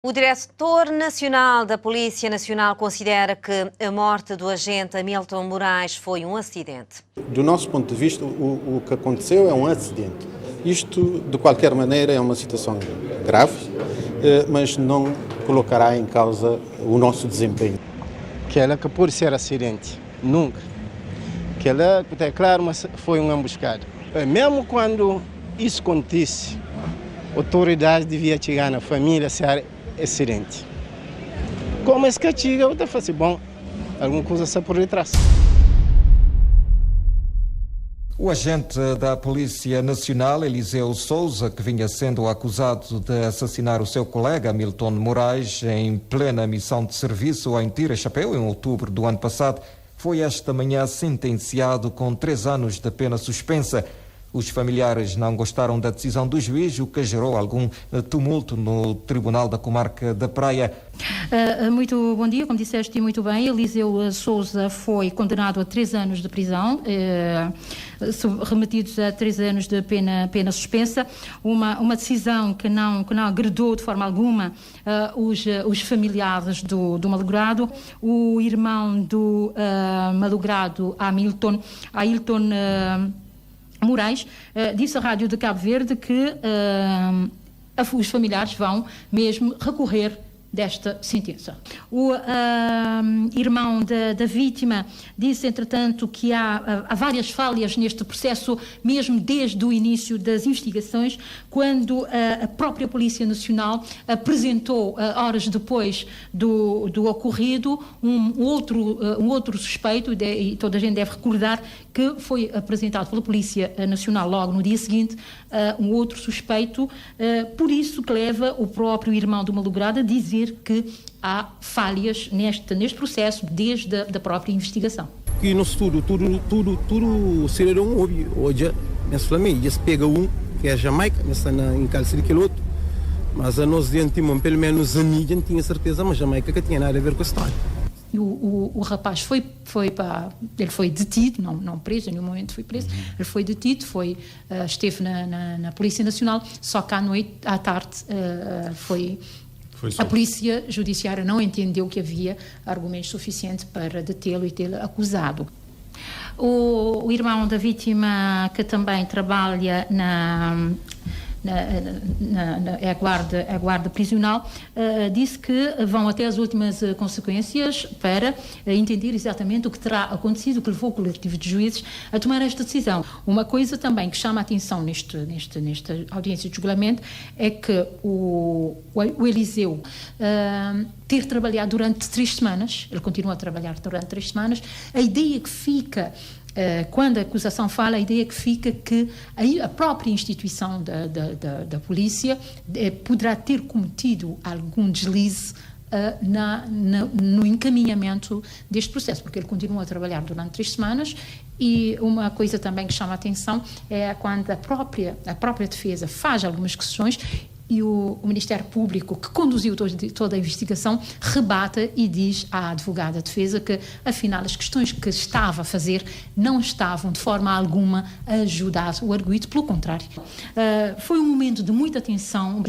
O diretor nacional da Polícia Nacional considera que a morte do agente Hamilton Moraes foi um acidente. Do nosso ponto de vista, o que aconteceu é um acidente. Isto, de qualquer maneira, é uma situação grave, mas não colocará em causa o nosso desempenho. Aquela que pode ser acidente, nunca. Aquela, é claro, mas foi uma emboscada. Mesmo quando isso acontece, a autoridade devia chegar na família se era acidente. Como é que chega, eu falo assim, bom, alguma coisa está por detrás. O agente da Polícia Nacional, Eliseu Souza, que vinha sendo acusado de assassinar o seu colega Hamilton Moraes em plena missão de serviço em Tira-Chapéu, em outubro do ano passado, foi esta manhã sentenciado com 3 anos de pena suspensa. Os familiares não gostaram da decisão do juiz, o que gerou algum tumulto no Tribunal da Comarca da Praia. Muito bom dia, como disseste muito bem, Eliseu Souza foi condenado a 3 anos de prisão, remetidos a 3 anos de pena suspensa, uma decisão que não agradou de forma alguma os familiares do malogrado. O irmão do malogrado, Hamilton Moraes, disse à Rádio de Cabo Verde que os familiares vão mesmo recorrer desta sentença. O irmão da vítima disse, entretanto, que há várias falhas neste processo, mesmo desde o início das investigações, quando a própria Polícia Nacional apresentou, horas depois do ocorrido, um outro suspeito, e toda a gente deve recordar que foi apresentado pela Polícia Nacional logo no dia seguinte, um outro suspeito, por isso que leva o próprio irmão do malogrado a dizer que há falhas neste processo desde a própria investigação. E no estudo, tudo seria óbvio. Hoje, nessa família, pega que é a Jamaica, nessa em cárcere aquele outro, mas a nós dentro, pelo menos a mídia não tinha certeza, mas a Jamaica que tinha nada a ver com a história. O rapaz ele foi detido, não preso, em nenhum momento foi preso, ele foi detido, esteve na Polícia Nacional, só que à tarde a Polícia Judiciária não entendeu que havia argumentos suficientes para detê-lo e tê-lo acusado. O irmão da vítima, que também trabalha é a guarda prisional, disse que vão até as últimas consequências para entender exatamente o que terá acontecido, o que levou o coletivo de juízes a tomar esta decisão. Uma coisa também que chama a atenção nesta audiência de julgamento é que o Eliseu ter trabalhado durante 3 semanas, ele continua a trabalhar durante 3 semanas, a ideia que fica quando a acusação fala, a ideia que fica que a própria instituição da polícia poderá ter cometido algum deslize no encaminhamento deste processo, porque ele continua a trabalhar durante 3 semanas. E uma coisa também que chama a atenção é quando a própria defesa faz algumas questões e o Ministério Público, que conduziu toda a investigação, rebata e diz à advogada da defesa que, afinal, as questões que estava a fazer não estavam, de forma alguma, a ajudar o arguido, pelo contrário. Foi um momento de muita tensão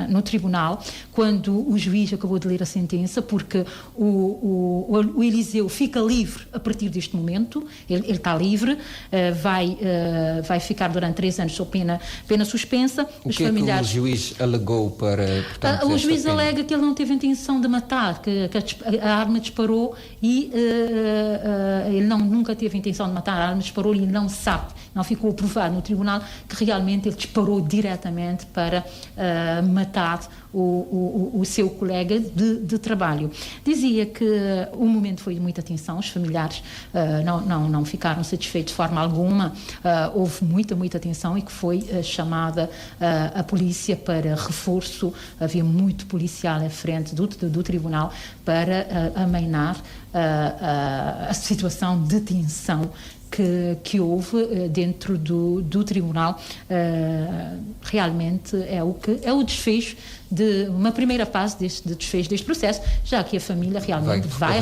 no tribunal, quando o juiz acabou de ler a sentença, porque o Eliseu fica livre a partir deste momento, ele está livre, vai ficar durante 3 anos sob pena suspensa. Os familiares... que o juiz alegou para... Portanto, o juiz alega que ele não teve intenção de matar, que a arma disparou e ele nunca teve intenção de matar, a arma disparou e não sabe, não ficou provado no tribunal que realmente ele disparou diretamente para matar o seu colega de trabalho. Dizia que o momento foi de muita tensão, os familiares não ficaram satisfeitos de forma alguma, houve muita tensão e que foi chamada a polícia para reforço, havia muito policial à frente do tribunal para amainar a situação de tensão que houve dentro do tribunal realmente é o desfecho de uma primeira fase de desfecho deste processo, já que a família realmente vai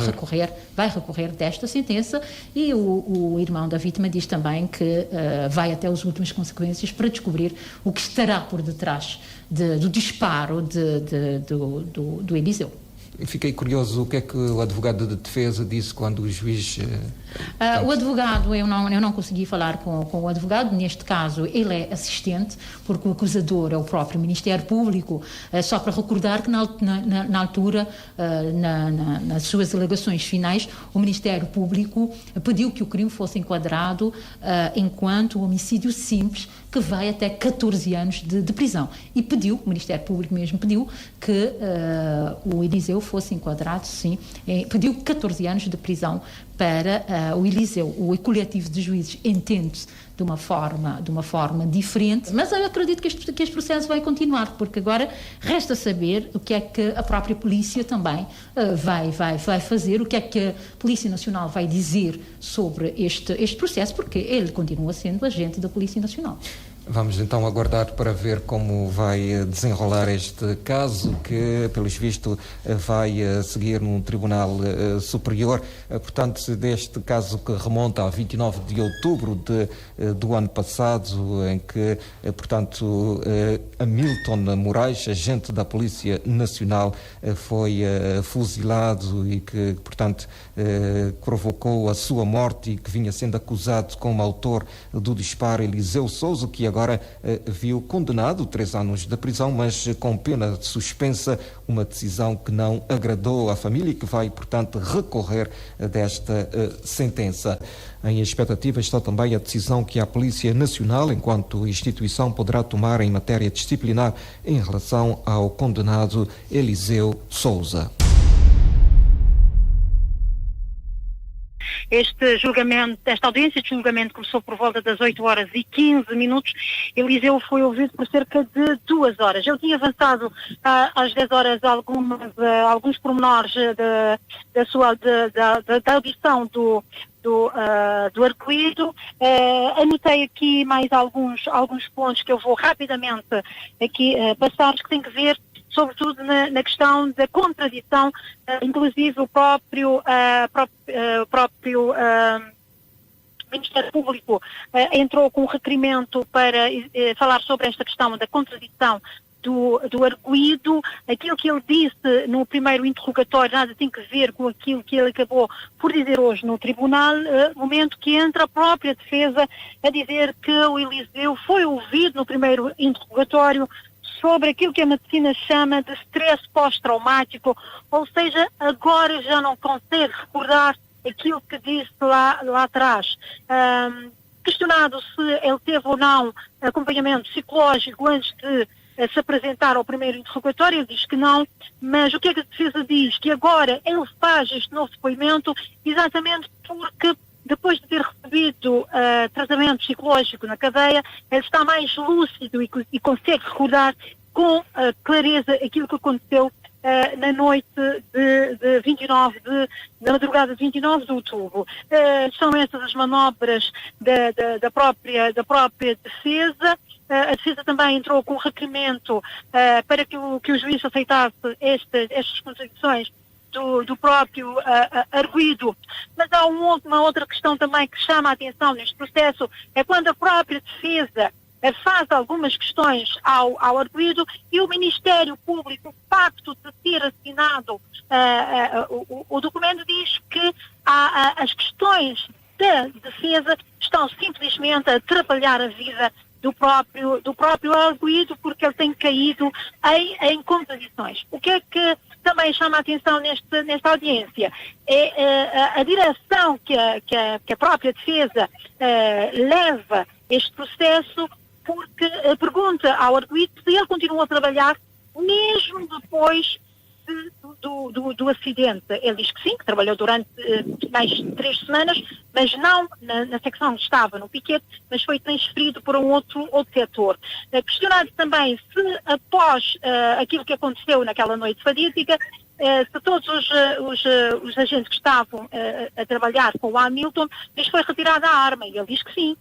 recorrer desta sentença, e o irmão da vítima diz também que vai até as últimas consequências para descobrir o que estará por detrás do disparo do Eliseu. Fiquei curioso, o que é que o advogado de defesa disse quando o juiz... O advogado, eu não consegui falar com o advogado, neste caso ele é assistente, porque o acusador é o próprio Ministério Público, só para recordar que na altura, nas suas alegações finais, o Ministério Público pediu que o crime fosse enquadrado enquanto homicídio simples, que vai até 14 anos de prisão. E o Ministério Público mesmo pediu que o Eliseu fosse enquadrado, sim, pediu 14 anos de prisão para o Eliseu. O coletivo de juízes entende-se de uma forma diferente, mas eu acredito que este processo vai continuar, porque agora resta saber o que é que a própria polícia também vai fazer, o que é que a Polícia Nacional vai dizer sobre este processo, porque ele continua sendo agente da Polícia Nacional. Vamos então aguardar para ver como vai desenrolar este caso, que, pelos vistos, vai seguir num tribunal superior. Portanto, deste caso que remonta a 29 de outubro do ano passado, em que, portanto, Hamilton Moraes, agente da Polícia Nacional, foi fuzilado e que, portanto, provocou a sua morte, e que vinha sendo acusado como autor do disparo Eliseu Souza, que agora viu condenado 3 anos de prisão, mas com pena de suspensa, uma decisão que não agradou à família e que vai, portanto, recorrer desta sentença. Em expectativa está também a decisão que a Polícia Nacional, enquanto instituição, poderá tomar em matéria disciplinar em relação ao condenado Eliseu Souza. Este julgamento, esta audiência de julgamento começou por volta das 8h15. Eliseu foi ouvido por cerca de 2 horas. Eu tinha avançado às 10 horas alguns pormenores da audição do arguido. Anotei aqui mais alguns pontos que eu vou rapidamente aqui passar, que têm que ver sobretudo na questão da contradição, inclusive o próprio Ministério Público entrou com um requerimento para falar sobre esta questão da contradição do arguido. Aquilo que ele disse no primeiro interrogatório nada tem que ver com aquilo que ele acabou por dizer hoje no tribunal, momento que entra a própria defesa a dizer que o Eliseu foi ouvido no primeiro interrogatório sobre aquilo que a medicina chama de stress pós-traumático, ou seja, agora já não consegue recordar aquilo que disse lá atrás. Questionado se ele teve ou não acompanhamento psicológico antes de se apresentar ao primeiro interrogatório, ele diz que não, mas o que é que a defesa diz? Que agora ele faz este novo depoimento exatamente porque depois de ter recebido tratamento psicológico na cadeia, ele está mais lúcido e consegue recordar com clareza aquilo que aconteceu na noite na madrugada de 29 de outubro. São essas as manobras da própria defesa. A defesa também entrou com um requerimento para que o juiz aceitasse estas contradições do próprio arguido. Mas há uma outra questão também que chama a atenção neste processo, é quando a própria defesa faz algumas questões ao arguido e o Ministério Público, o facto de ter assinado o documento, diz que as questões da defesa estão simplesmente a atrapalhar a vida do próprio arguido, porque ele tem caído em contradições. O que é que também chama a atenção nesta audiência é a direção que a própria defesa leva este processo, porque pergunta ao arguido se ele continua a trabalhar mesmo depois do acidente, ele diz que sim, que trabalhou durante mais de 3 semanas, mas não na secção que estava no piquete, mas foi transferido para um outro setor. Questionado também se após aquilo que aconteceu naquela noite fatídica, se todos os agentes que estavam a trabalhar com o Hamilton, lhes foi retirada a arma, e ele diz que sim,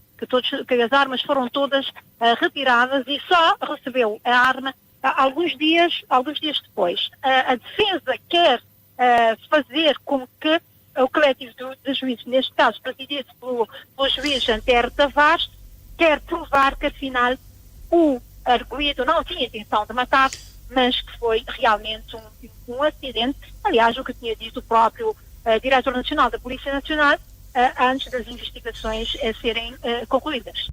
que as armas foram todas retiradas e só recebeu a arma alguns dias depois. A defesa quer fazer com que o coletivo de juízes, neste caso presidido pelo juiz Antero Tavares, quer provar que afinal o arguido não tinha intenção de matar, mas que foi realmente um acidente. Aliás, o que tinha dito o próprio Diretor Nacional da Polícia Nacional antes das investigações serem concluídas.